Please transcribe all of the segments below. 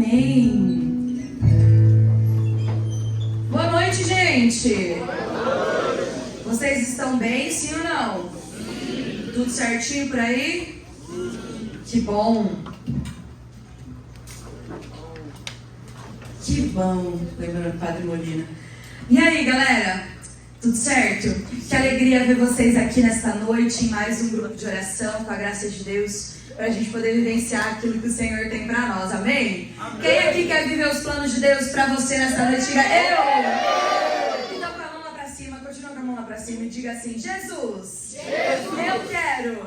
Amém. Boa noite, gente. Vocês estão bem, sim ou não? Tudo certinho por aí? Que bom. Que bom. Lembrando do Padre Molina. E aí, galera? Tudo certo? Que alegria ver vocês aqui nesta noite em mais um grupo de oração, com a graça de Deus, para a gente poder vivenciar aquilo que o Senhor tem para nós. Amém? Amém? Quem aqui quer viver os planos de Deus para você nesta noite? Diga eu! Então com a mão lá para cima, continua com a mão lá para cima e diga assim: Jesus, eu quero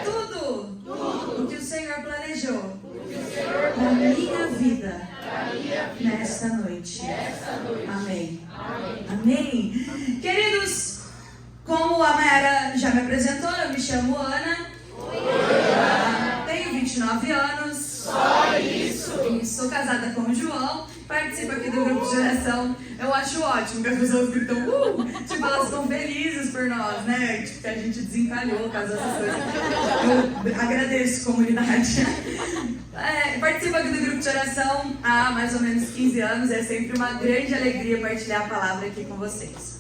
tudo o que o Senhor planejou na minha vida nesta noite. Amém. Amém. Queridos, como a Mayara já me apresentou, eu me chamo Ana. Tenho 29 anos. Só isso. E sou casada com o João. Participo aqui do grupo de oração. Eu acho ótimo que as pessoas gritam tipo, elas ficam felizes por nós, né? Tipo, que a gente desencalhou, casou essas coisas. Eu agradeço, comunidade. Participo aqui do grupo de oração há mais ou menos 15 anos. É sempre uma grande alegria partilhar a palavra aqui com vocês.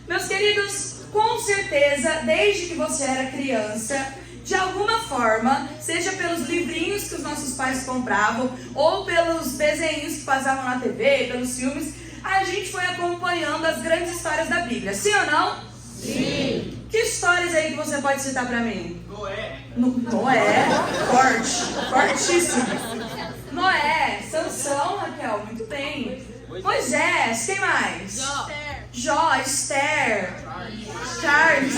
Meus queridos, com certeza, desde que você era criança, de alguma forma, seja pelos livrinhos que os nossos pais compravam, ou pelos desenhos que passavam na TV, pelos filmes, a gente foi acompanhando as grandes histórias da Bíblia. Sim ou não? Sim! Que histórias aí que você pode citar pra mim? Noé, fortíssimo. Noé, Sansão, Raquel, muito bem. Moisés, quem mais? Jó, Esther, Charles.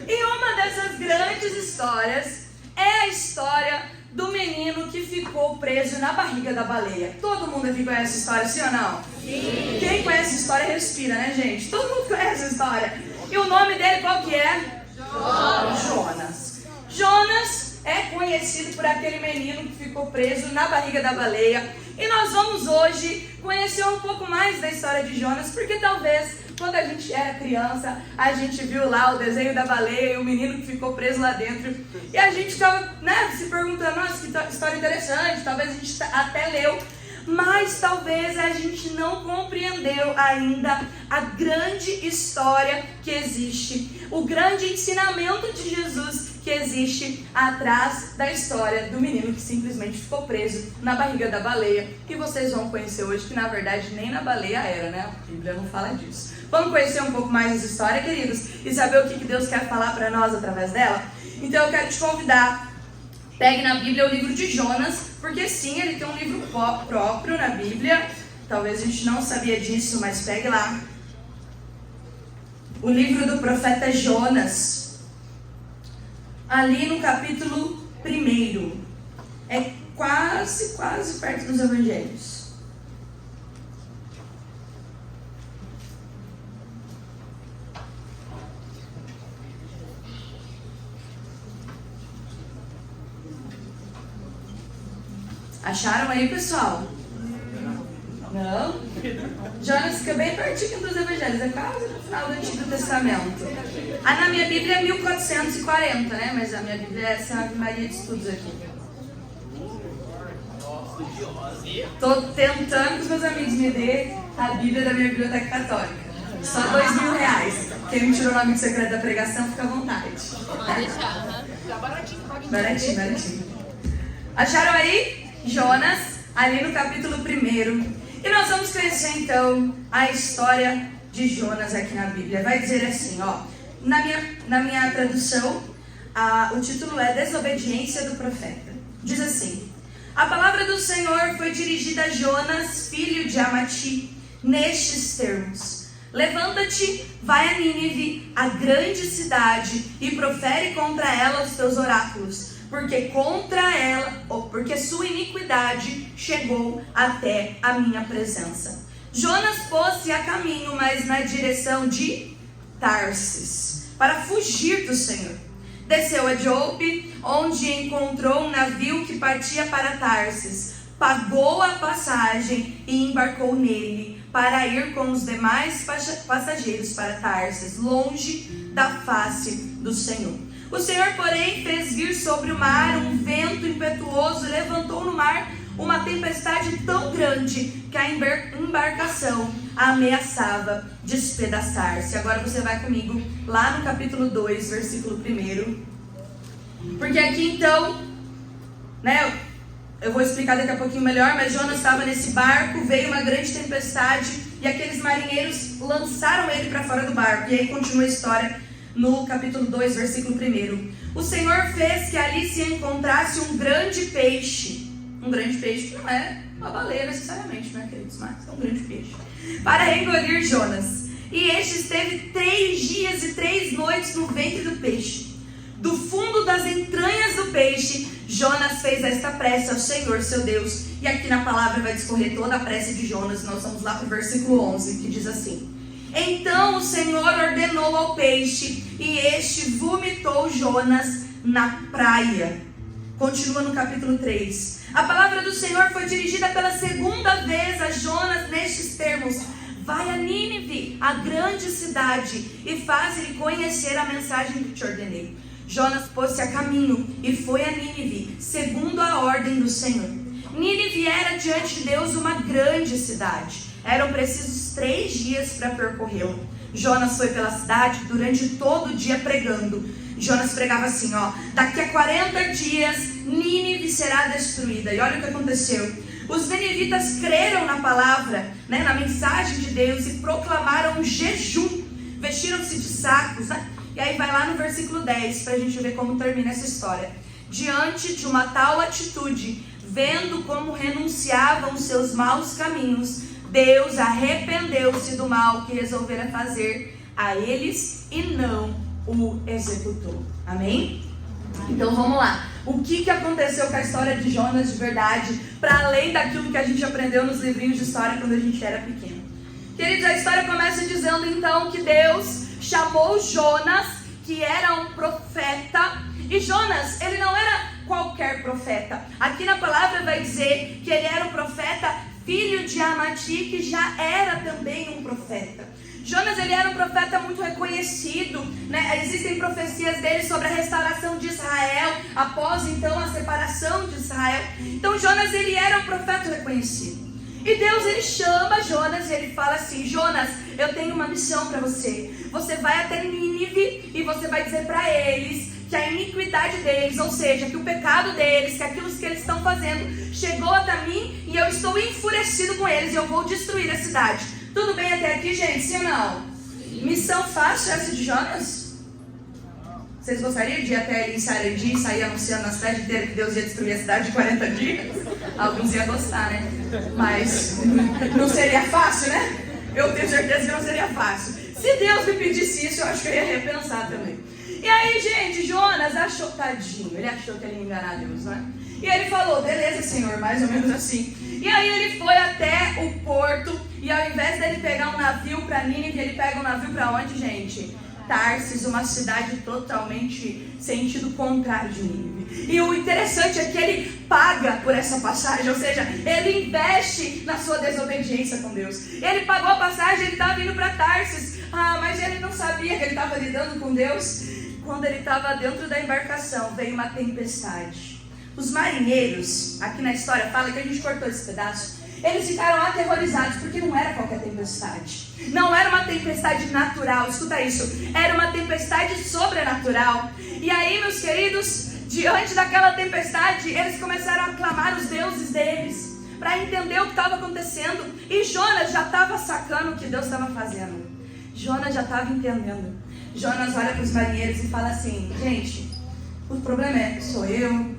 E uma dessas grandes histórias é a história do menino que ficou preso na barriga da baleia. Todo mundo aqui conhece essa história, sim ou não? Sim. Quem conhece essa história respira, né, gente? Todo mundo conhece essa história. E o nome dele qual que é? Jonas. Jonas é conhecido por aquele menino que ficou preso na barriga da baleia. E nós vamos hoje conhecer um pouco mais da história de Jonas, porque talvez quando a gente era criança, a gente viu lá o desenho da baleia e o menino que ficou preso lá dentro. E a gente ficava, se perguntando, nossa, que história interessante, talvez a gente até leu. Mas talvez a gente não compreendeu ainda a grande história que existe, o grande ensinamento de Jesus que existe atrás da história do menino que simplesmente ficou preso na barriga da baleia, que vocês vão conhecer hoje, que na verdade nem na baleia era, né? A Bíblia não fala disso. Vamos conhecer um pouco mais essa história, queridos, e saber o que Deus quer falar para nós através dela? Então eu quero te convidar. Pegue na Bíblia o livro de Jonas, porque sim, ele tem um livro próprio na Bíblia. Talvez a gente não sabia disso, mas pegue lá. O livro do profeta Jonas. Ali no capítulo 1. É quase perto dos evangelhos. Acharam aí, pessoal? Não? Jonas fica bem pertinho dos evangelhos, é quase no final do Antigo Testamento. Na minha Bíblia é 1440, né? Mas a minha Bíblia é essa Ave Maria de Estudos aqui. Tô tentando que os meus amigos me dêem a Bíblia da minha biblioteca católica. Só R$2.000. Quem me tirou o nome secreto da pregação, fica à vontade. Pode deixar. Tá baratinho. Baratinho. Acharam aí? Jonas, ali no capítulo 1. E nós vamos conhecer então a história de Jonas aqui na Bíblia. Vai dizer assim, ó, na minha tradução, o título é Desobediência do Profeta. Diz assim: a palavra do Senhor foi dirigida a Jonas, filho de Amati, nestes termos: levanta-te, vai a Nínive, a grande cidade, e profere contra ela os teus oráculos, porque sua iniquidade chegou até a minha presença. Jonas pôs-se a caminho, mas na direção de Tarsis, para fugir do Senhor. Desceu a Jope, onde encontrou um navio que partia para Tarsis, pagou a passagem e embarcou nele, para ir com os demais passageiros para Tarsis, longe da face do Senhor. O Senhor, porém, fez vir sobre o mar um vento impetuoso e levantou no mar uma tempestade tão grande que a embarcação ameaçava despedaçar-se. Agora você vai comigo lá no capítulo 2, versículo 1. Porque aqui então, eu vou explicar daqui a pouquinho melhor, mas Jonas estava nesse barco, veio uma grande tempestade e aqueles marinheiros lançaram ele para fora do barco. E aí continua a história no capítulo 2, versículo 1. O Senhor fez que ali se encontrasse um grande peixe. Um grande peixe que não é uma baleia necessariamente, né, queridos? Mas é um grande peixe. Para engolir Jonas. E este esteve 3 dias e 3 noites no ventre do peixe. Do fundo das entranhas do peixe, Jonas fez esta prece ao Senhor, seu Deus. E aqui na palavra vai discorrer toda a prece de Jonas. Nós vamos lá para o versículo 11, que diz assim: Então o Senhor ordenou ao peixe, e este vomitou Jonas na praia. Continua no capítulo 3. A palavra do Senhor foi dirigida pela segunda vez a Jonas nestes termos: Vai a Nínive, a grande cidade, e faze-lhe conhecer a mensagem que te ordenei. Jonas pôs-se a caminho e foi a Nínive, segundo a ordem do Senhor. Nínive era diante de Deus uma grande cidade. Eram precisos 3 dias para percorrê-la. Jonas foi pela cidade durante todo o dia pregando. Jonas pregava assim, daqui a 40 dias Nínive será destruída. E olha o que aconteceu. Os ninivitas creram na palavra, na mensagem de Deus, e proclamaram um jejum. Vestiram-se de sacos, E aí vai lá no versículo 10 para a gente ver como termina essa história. Diante de uma tal atitude, vendo como renunciavam seus maus caminhos, Deus arrependeu-se do mal que resolvera fazer a eles e não o executou. Amém? Então vamos lá. O que aconteceu com a história de Jonas de verdade, para além daquilo que a gente aprendeu nos livrinhos de história quando a gente era pequeno? Queridos, a história começa dizendo então que Deus chamou Jonas, que era um profeta. E Jonas, ele não era qualquer profeta. Aqui na palavra vai dizer que ele era um profeta filho de Amati, que já era também um profeta. Jonas, ele era um profeta muito reconhecido, Existem profecias dele sobre a restauração de Israel, após então a separação de Israel. Então Jonas, ele era um profeta reconhecido. E Deus, ele chama Jonas e ele fala assim: Jonas, eu tenho uma missão para você. Você vai até Nínive e você vai dizer para eles que a iniquidade deles, ou seja, que o pecado deles, que aquilo que eles estão fazendo, chegou até mim e eu estou enfurecido com eles e eu vou destruir a cidade. Tudo bem até aqui, gente? Sim ou não? Missão fácil essa de Jonas? Vocês gostariam de ir até ali em Sarandi e sair anunciando na cidade inteira que Deus ia destruir a cidade de 40 dias? Alguns iam gostar, Mas não seria fácil, Eu tenho certeza que não seria fácil. Se Deus me pedisse isso, eu acho que eu ia repensar também. E aí, gente, Jonas achou, tadinho, ele achou que ele ia enganar Deus, E ele falou: beleza, Senhor, mais ou menos assim. E aí ele foi até o porto, e ao invés dele pegar um navio para Nínive, ele pega um navio para onde, gente? Tarsis, uma cidade totalmente sentido contrário de Nínive. E o interessante é que ele paga por essa passagem, ou seja, ele investe na sua desobediência com Deus. Ele pagou a passagem, ele estava indo para Tarsis, mas ele não sabia que ele estava lidando com Deus. Quando ele estava dentro da embarcação, veio uma tempestade. Os marinheiros, aqui na história fala que a gente cortou esse pedaço, eles ficaram aterrorizados, porque não era qualquer tempestade. Não era uma tempestade natural, escuta isso, era uma tempestade sobrenatural. E aí, meus queridos, diante daquela tempestade, eles começaram a clamar os deuses deles, para entender o que estava acontecendo. E Jonas já estava sacando o que Deus estava fazendo. Jonas já estava entendendo. Jonas olha para os marinheiros e fala assim: gente, o problema sou eu.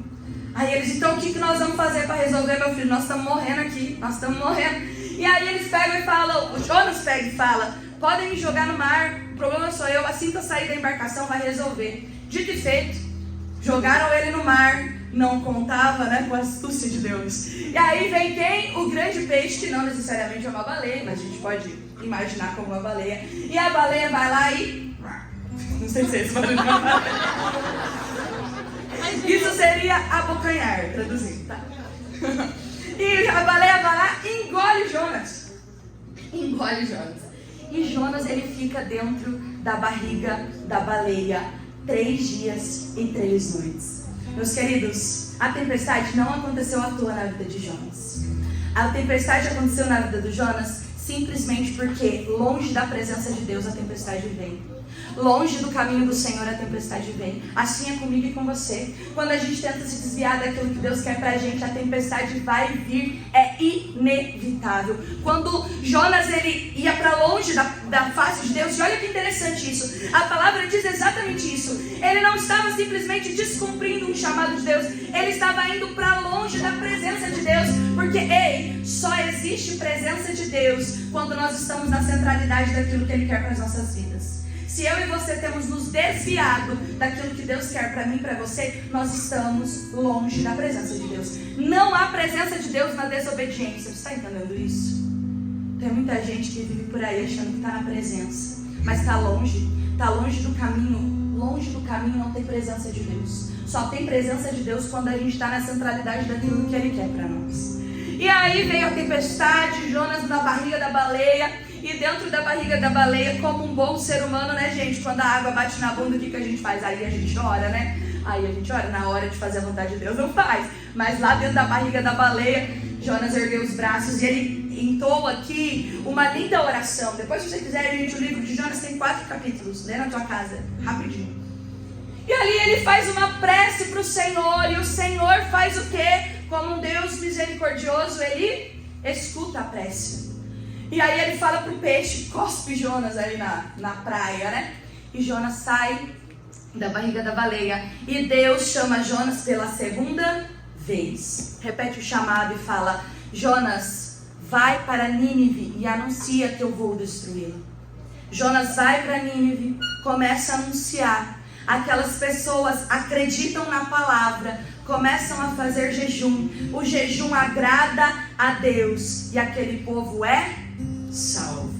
Aí eles: então o que nós vamos fazer para resolver, meu filho? Nós estamos morrendo aqui, nós estamos morrendo. E aí eles pegam e falam, o Jonas pega e fala: podem me jogar no mar, o problema sou eu, assim que eu sair da embarcação vai resolver. Dito e feito, jogaram ele no mar, não contava com a astúcia de Deus. E aí vem quem? O grande peixe, que não necessariamente é uma baleia, mas a gente pode imaginar como uma baleia. E a baleia vai lá e... não sei se esse barulho é uma baleia. Isso seria abocanhar, traduzindo, tá? E a baleia vai lá e engole Jonas. Engole Jonas. E Jonas, ele fica dentro da barriga da baleia 3 dias e 3 noites. Meus queridos, a tempestade não aconteceu à toa na vida de Jonas. A tempestade aconteceu na vida do Jonas simplesmente porque longe da presença de Deus a tempestade vem. Longe do caminho do Senhor a tempestade vem. Assim é comigo e com você. Quando a gente tenta se desviar daquilo que Deus quer pra gente, a tempestade vai vir, é inevitável. Quando Jonas ele ia pra longe da face de Deus, e olha que interessante isso, a palavra diz exatamente isso. Ele não estava simplesmente descumprindo um chamado de Deus, ele estava indo pra longe da presença de Deus, porque só existe presença de Deus quando nós estamos na centralidade daquilo que Ele quer para as nossas vidas. Se eu e você temos nos desviado daquilo que Deus quer para mim e para você, nós estamos longe da presença de Deus. Não há presença de Deus na desobediência. Você está entendendo isso? Tem muita gente que vive por aí achando que está na presença, mas está longe do caminho. Longe do caminho não tem presença de Deus. Só tem presença de Deus quando a gente está na centralidade daquilo que Ele quer para nós. E aí veio a tempestade, Jonas na barriga da baleia. E dentro da barriga da baleia, como um bom ser humano, né, gente? Quando a água bate na bunda, o que a gente faz? Aí a gente ora, né? Aí a gente ora. Na hora de fazer a vontade de Deus, não faz. Mas lá dentro da barriga da baleia, Jonas ergueu os braços e ele entoa aqui uma linda oração. Depois, se você quiser, gente, o livro de Jonas tem 4 capítulos. Lê na tua casa, rapidinho. E ali ele faz uma prece para o Senhor. E o Senhor faz o quê? Como um Deus misericordioso, Ele escuta a prece. E aí ele fala pro peixe, cospe Jonas aí na praia, né? E Jonas sai da barriga da baleia. E Deus chama Jonas pela 2ª vez. Repete o chamado e fala: Jonas, vai para Nínive e anuncia que eu vou destruí-la. Jonas vai para Nínive, começa a anunciar. Aquelas pessoas acreditam na palavra, começam a fazer jejum. O jejum agrada a Deus e aquele povo é salvo.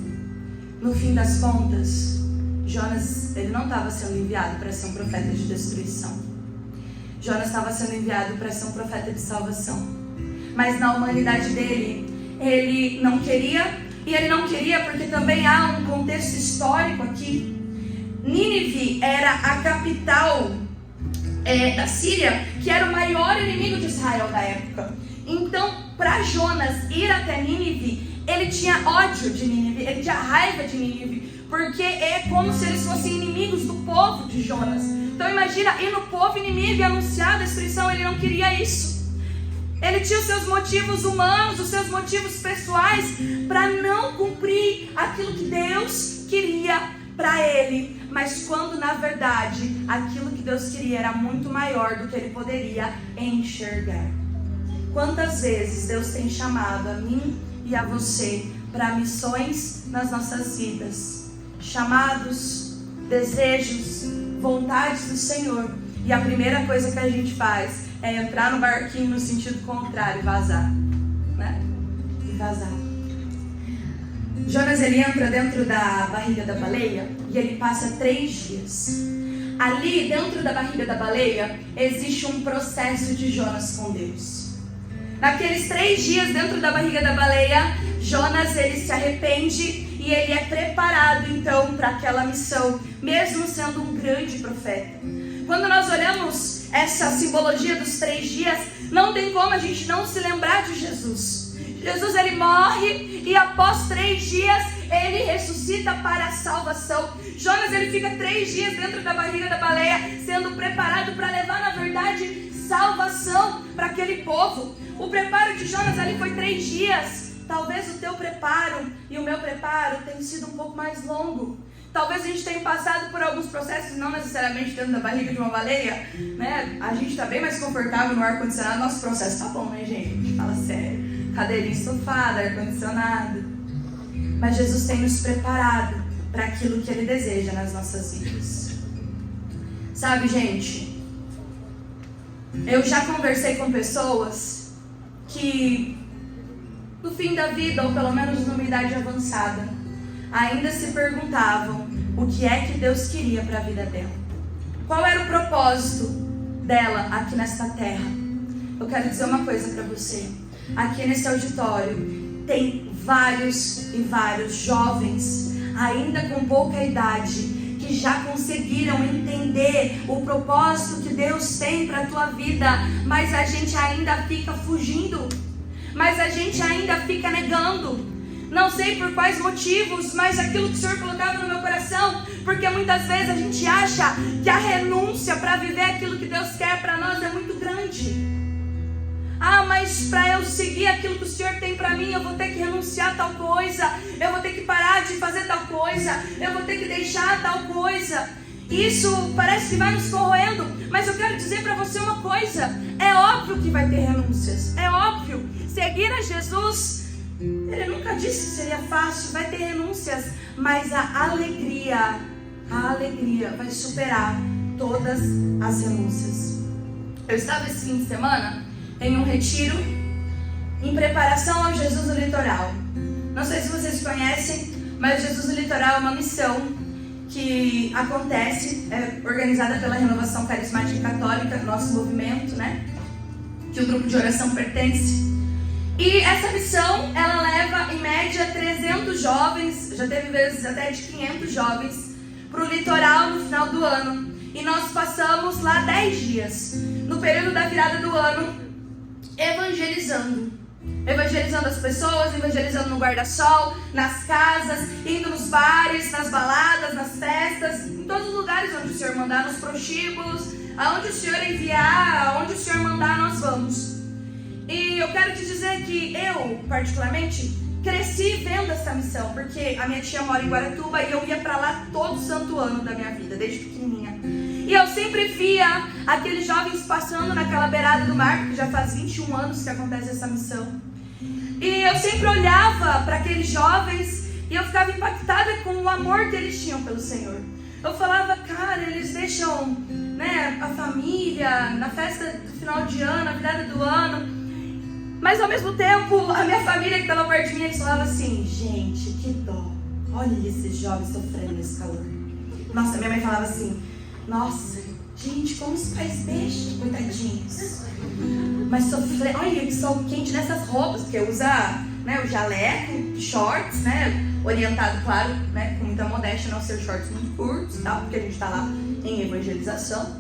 No fim das contas, Jonas ele não estava sendo enviado para ser um profeta de destruição. Jonas estava sendo enviado para ser um profeta de salvação. Mas na humanidade dele, ele não queria. E ele não queria porque também há um contexto histórico aqui. Nínive era a capital da Síria, que era o maior inimigo de Israel da época. Então, para Jonas ir até Nínive, ele tinha ódio de Nínive, ele tinha raiva de Nínive, porque é como se eles fossem inimigos do povo de Jonas. Então imagina, ir no povo inimigo e anunciar a destruição, ele não queria isso. Ele tinha os seus motivos humanos, os seus motivos pessoais, para não cumprir aquilo que Deus queria para ele. Mas quando na verdade aquilo que Deus queria era muito maior do que ele poderia enxergar. Quantas vezes Deus tem chamado a mim e a você para missões nas nossas vidas? Chamados, desejos, vontades do Senhor. E a primeira coisa que a gente faz é entrar no barquinho no sentido contrário e vazar, né? E vazar. Jonas ele entra dentro da barriga da baleia e ele passa 3 dias. Ali dentro da barriga da baleia existe um processo de Jonas com Deus. Naqueles 3 dias dentro da barriga da baleia, Jonas ele se arrepende e ele é preparado então para aquela missão, mesmo sendo um grande profeta. Quando nós olhamos essa simbologia dos 3 dias, não tem como a gente não se lembrar de Jesus. Jesus ele morre e após 3 dias ele ressuscita para a salvação. Jonas ele fica 3 dias dentro da barriga da baleia, sendo preparado para levar na verdade salvação para aquele povo. O preparo de Jonas ali foi 3 dias. Talvez o teu preparo e o meu preparo tenham sido um pouco mais longo. Talvez a gente tenha passado por alguns processos, não necessariamente dentro da barriga de uma baleia, né? A gente está bem mais confortável no ar-condicionado, nosso processo tá bom, né, gente? A gente fala sério. Cadeirinha estofada, ar-condicionado. Mas Jesus tem nos preparado para aquilo que Ele deseja nas nossas vidas. Sabe, gente? Eu já conversei com pessoas que no fim da vida, ou pelo menos numa idade avançada, ainda se perguntavam o que é que Deus queria para a vida dela. Qual era o propósito dela aqui nesta terra? Eu quero dizer uma coisa para você. Aqui nesse auditório tem vários e vários jovens, ainda com pouca idade, que que já conseguiram entender o propósito que Deus tem para a tua vida, mas a gente ainda fica fugindo, mas a gente ainda fica negando. Não sei por quais motivos, mas aquilo que o Senhor colocava no meu coração, porque muitas vezes a gente acha que a renúncia para viver aquilo que Deus quer para nós é muito grande. Mas para eu seguir aquilo que o Senhor tem para mim, eu vou ter que renunciar a tal coisa, eu vou ter que parar de fazer tal coisa, eu vou ter que deixar tal coisa. Isso parece que vai nos corroendo, mas eu quero dizer para você uma coisa: é óbvio que vai ter renúncias, é óbvio. Seguir a Jesus, Ele nunca disse que seria fácil, vai ter renúncias, mas a alegria vai superar todas as renúncias. Eu estava esse fim de semana em um retiro em preparação ao Jesus no Litoral. Não sei se vocês conhecem, mas o Jesus no Litoral é uma missão que acontece, é organizada pela Renovação Carismática Católica, nosso movimento, né? Que o grupo de oração pertence. E essa missão, ela leva em média 300 jovens, já teve vezes até de 500 jovens, para o litoral no final do ano. E nós passamos lá 10 dias, no período da virada do ano, evangelizando as pessoas, evangelizando no guarda-sol, nas casas, indo nos bares, nas baladas, nas festas, em todos os lugares onde o Senhor mandar, nos prostíbulos, aonde o Senhor enviar, aonde o Senhor mandar, nós vamos. E eu quero te dizer que eu, particularmente, cresci vendo essa missão, porque a minha tia mora em Guaratuba e eu ia pra lá todo santo ano da minha vida, desde pequenininha. E eu sempre via aqueles jovens passando naquela beirada do mar, porque já faz 21 anos que acontece essa missão. E eu sempre olhava para aqueles jovens e eu ficava impactada com o amor que eles tinham pelo Senhor. Eu falava, cara, eles deixam, né, a família, na festa do final de ano, na virada do ano. Mas ao mesmo tempo, a minha família que estava perto de mim, eles falavam assim, gente, que dó, olha esses jovens sofrendo nesse calor. Nossa, minha mãe falava assim, nossa, gente, como os pais deixam, coitadinhos. Mas sofrer, olha que sol quente nessas roupas, porque usa, né, o jaleco, shorts, né, orientado, claro, né, com muita modéstia, não ser shorts muito curtos e tal, porque a gente está lá em evangelização.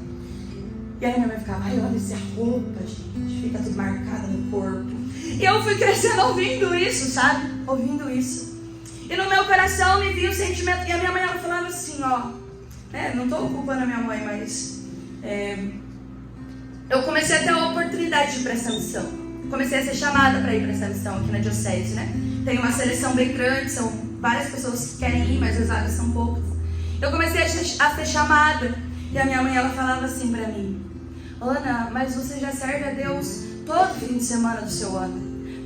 E aí minha mãe ficava, ai, olha essa roupa, gente, fica tudo marcado no corpo. E eu fui crescendo ouvindo isso, sabe? Ouvindo isso. E no meu coração me vinha o sentimento, e a minha mãe, ela falava assim, ó, né, não estou culpando a minha mãe, mas eu comecei a ter a oportunidade de ir para essa missão. Comecei a ser chamada para ir para essa missão aqui na diocese, né? Tem uma seleção bem grande, são várias pessoas que querem ir, mas as vagas são poucas. Eu comecei a ser chamada, e a minha mãe, ela falava assim para mim, Ana, mas você já serve a Deus todo fim de semana do seu ano.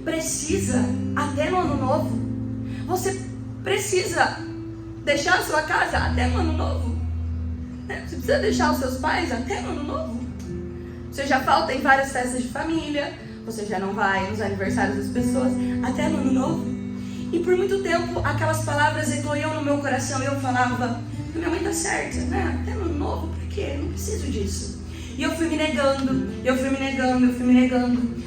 Precisa, até no ano novo. Você precisa deixar a sua casa até no ano novo. Você precisa deixar os seus pais até no ano novo. Você já falta em várias festas de família. Você já não vai nos aniversários das pessoas até no ano novo. E por muito tempo aquelas palavras ecoiam no meu coração. E eu falava, minha mãe tá certa, né? Até no ano novo, por quê? Eu não preciso disso. E eu fui me negando,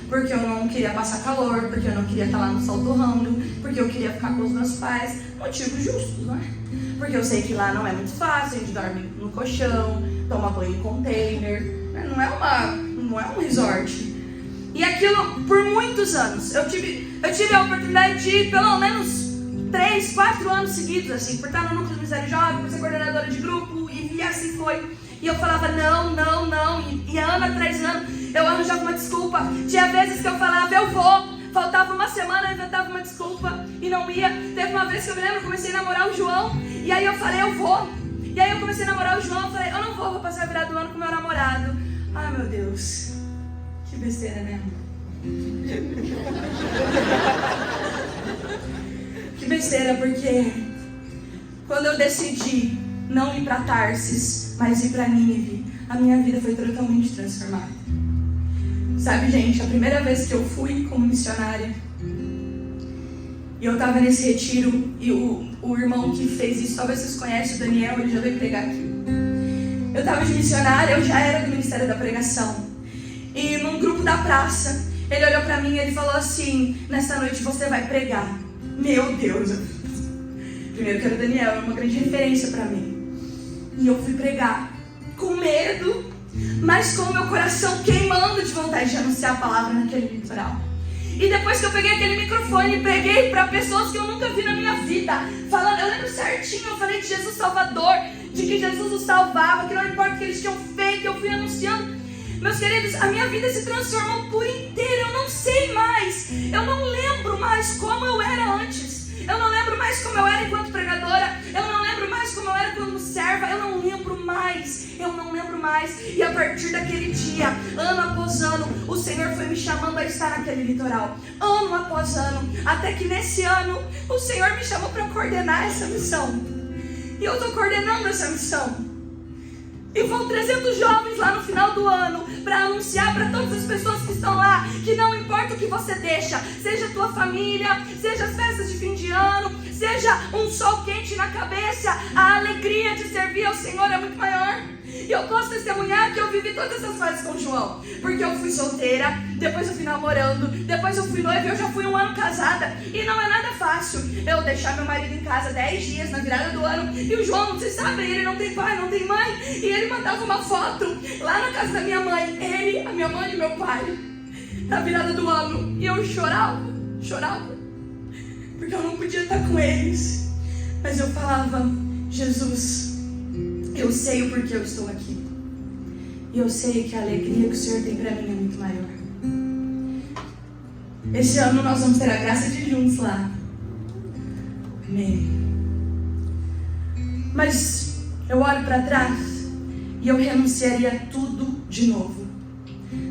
porque eu não queria passar calor, porque eu não queria estar lá no sol torrando, porque eu queria ficar com os meus pais. Motivos justos, não é? Porque eu sei que lá não é muito fácil, a gente dorme no colchão, toma banho em container, né? Não é um resort. E aquilo, por muitos anos, eu tive a oportunidade de ir pelo menos 3, 4 anos seguidos, assim, por estar no núcleo do Ministério Jovem, por ser coordenadora de grupo, e assim foi. E eu falava não, e ano atrás ano, eu arranjava uma desculpa. Tinha vezes que eu falava, eu vou. Faltava uma semana, eu inventava uma desculpa e não ia. Teve uma vez que eu me lembro, eu comecei a namorar o João, e aí eu falei, eu vou. E aí eu comecei a namorar o João, eu falei, eu não vou passar a virada do ano com meu namorado. Ai, meu Deus, que besteira, né? Que besteira, porque quando eu decidi não ir para Tarsis, mas ir para Nínive, a minha vida foi totalmente transformada. Sabe, gente, a primeira vez que eu fui como missionária, e eu estava nesse retiro, e o irmão que fez isso, talvez vocês conhecem, o Daniel, ele já veio pregar aqui. Eu estava de missionária, eu já era do Ministério da Pregação. E num grupo da praça, ele olhou para mim e ele falou assim, nessa noite você vai pregar. Meu Deus! Primeiro que era o Daniel, é uma grande referência para mim. E eu fui pregar com medo, mas com o meu coração queimando de vontade de anunciar a palavra naquele litoral. E depois que eu peguei aquele microfone e preguei para pessoas que eu nunca vi na minha vida, falando, eu lembro certinho, eu falei de Jesus Salvador, de que Jesus os salvava, que não importa o que eles tinham feito, eu fui anunciando. Meus queridos, a minha vida se transformou por inteiro. Eu não sei mais, eu não lembro mais como eu era antes. Eu não lembro mais como eu era enquanto pregadora. Eu não lembro mais como eu era como serva. Eu não lembro mais. E a partir daquele dia, ano após ano, o Senhor foi me chamando a estar naquele litoral. Ano após ano. Até que nesse ano, o Senhor me chamou para coordenar essa missão. E eu estou coordenando essa missão. E vão 300 jovens lá no final do ano para anunciar para todas as pessoas que estão lá que não importa o que você deixa, seja a tua família, seja as festas de fim de ano, seja um sol quente na cabeça, a alegria de servir ao Senhor é muito maior. E eu posso testemunhar que eu vivi todas essas fases com o João, porque eu fui solteira, depois eu fui namorando, depois eu fui noiva e eu já fui um ano casada. E não é nada fácil eu deixar meu marido em casa 10 dias na virada do ano. E o João, vocês sabem, ele não tem pai, não tem mãe. E ele mandava uma foto lá na casa da minha mãe, ele, a minha mãe e meu pai, na virada do ano. E eu chorava, porque eu não podia estar com eles. Mas eu falava, Jesus, eu sei o porquê eu estou aqui. E eu sei que a alegria que o Senhor tem para mim é muito maior. Esse ano nós vamos ter a graça de ir juntos lá. Amém. Mas eu olho para trás e eu renunciaria tudo de novo.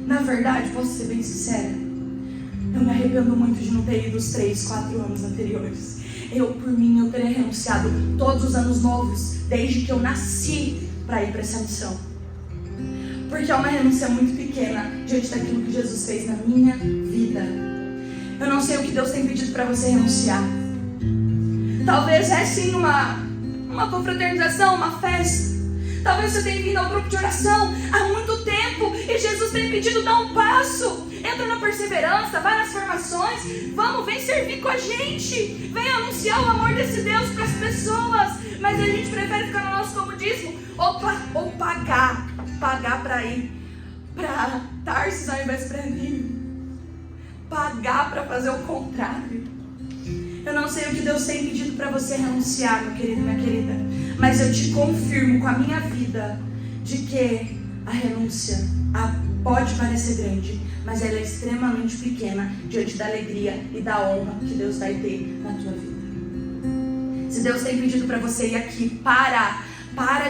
Na verdade, posso ser bem sincera, eu me arrependo muito de não ter ido os 3, 4 anos anteriores. Por mim, eu teria renunciado todos os anos novos, desde que eu nasci, para ir para essa missão. Porque é uma renúncia muito pequena diante daquilo que Jesus fez na minha vida. Eu não sei o que Deus tem pedido para você renunciar. Talvez é sim uma confraternização, uma festa. Talvez você tenha vindo ao grupo de oração há muito tempo e Jesus tem pedido, dá um passo. Entra na perseverança, vai nas formações. Vamos, vem servir com a gente. Vem anunciar o amor desse Deus para as pessoas. Mas a gente prefere ficar no nosso comodismo ou pagar para ir para Tarsis ao invés para mim. Pagar para fazer o contrário. Eu não sei o que Deus tem pedido para você renunciar, meu querido, minha querida. Mas eu te confirmo com a minha vida de que a renúncia pode parecer grande, mas ela é extremamente pequena diante da alegria e da honra que Deus vai ter na tua vida. Se Deus tem pedido para você ir aqui, para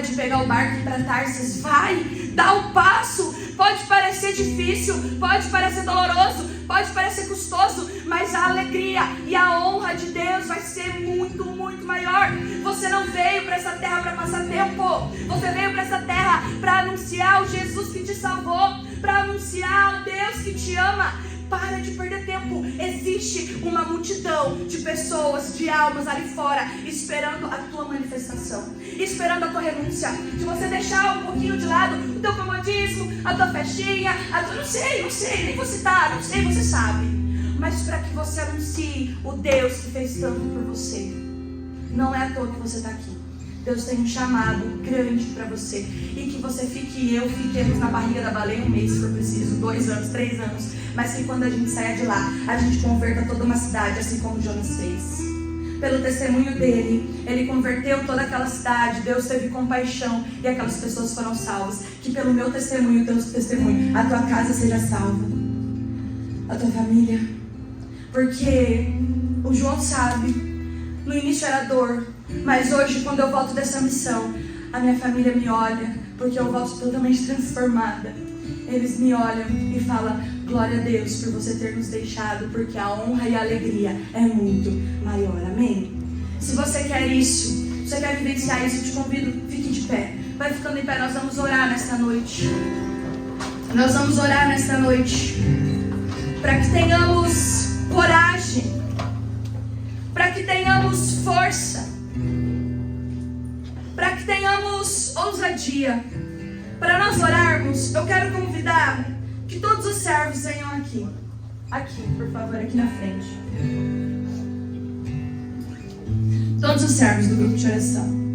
de pegar o barco e ir para Tarsis, vai, dá o passo. Pode parecer difícil, pode parecer doloroso, pode parecer custoso, mas a alegria e a honra de Deus vai ser muito, muito maior. Você não veio para essa terra para passar tempo, você veio para essa terra para anunciar o Jesus que te salvou, para anunciar o Deus que te ama. Para de perder tempo. Existe uma multidão de pessoas, de almas ali fora, esperando a tua manifestação, esperando a tua renúncia, de você deixar um pouquinho de lado o teu comodismo, a tua festinha, não sei, nem vou citar, não sei, você sabe, mas para que você anuncie o Deus que fez tanto por você. Não é à toa que você está aqui. Deus tem um chamado grande para você. E que você fiquemos na barriga da baleia 1 mês, se for preciso, 2 anos, 3 anos. Mas que quando a gente saia de lá, a gente converta toda uma cidade, assim como Jonas fez. Pelo testemunho dele, ele converteu toda aquela cidade. Deus teve compaixão e aquelas pessoas foram salvas. Que pelo meu testemunho, teu testemunho, a tua casa seja salva, a tua família. Porque o João sabe, no início era dor, mas hoje, quando eu volto dessa missão, a minha família me olha, porque eu volto totalmente transformada. Eles me olham e falam, glória a Deus por você ter nos deixado, porque a honra e a alegria é muito maior. Amém? Se você quer isso, se você quer vivenciar isso, eu te convido, fique de pé. Vai ficando em pé, nós vamos orar nesta noite. Nós vamos orar nesta noite, para que tenhamos coragem, para que tenhamos força, para que tenhamos ousadia. Para nós orarmos, eu quero convidar que todos os servos venham aqui. Aqui, por favor, aqui na frente. Todos os servos do grupo de oração.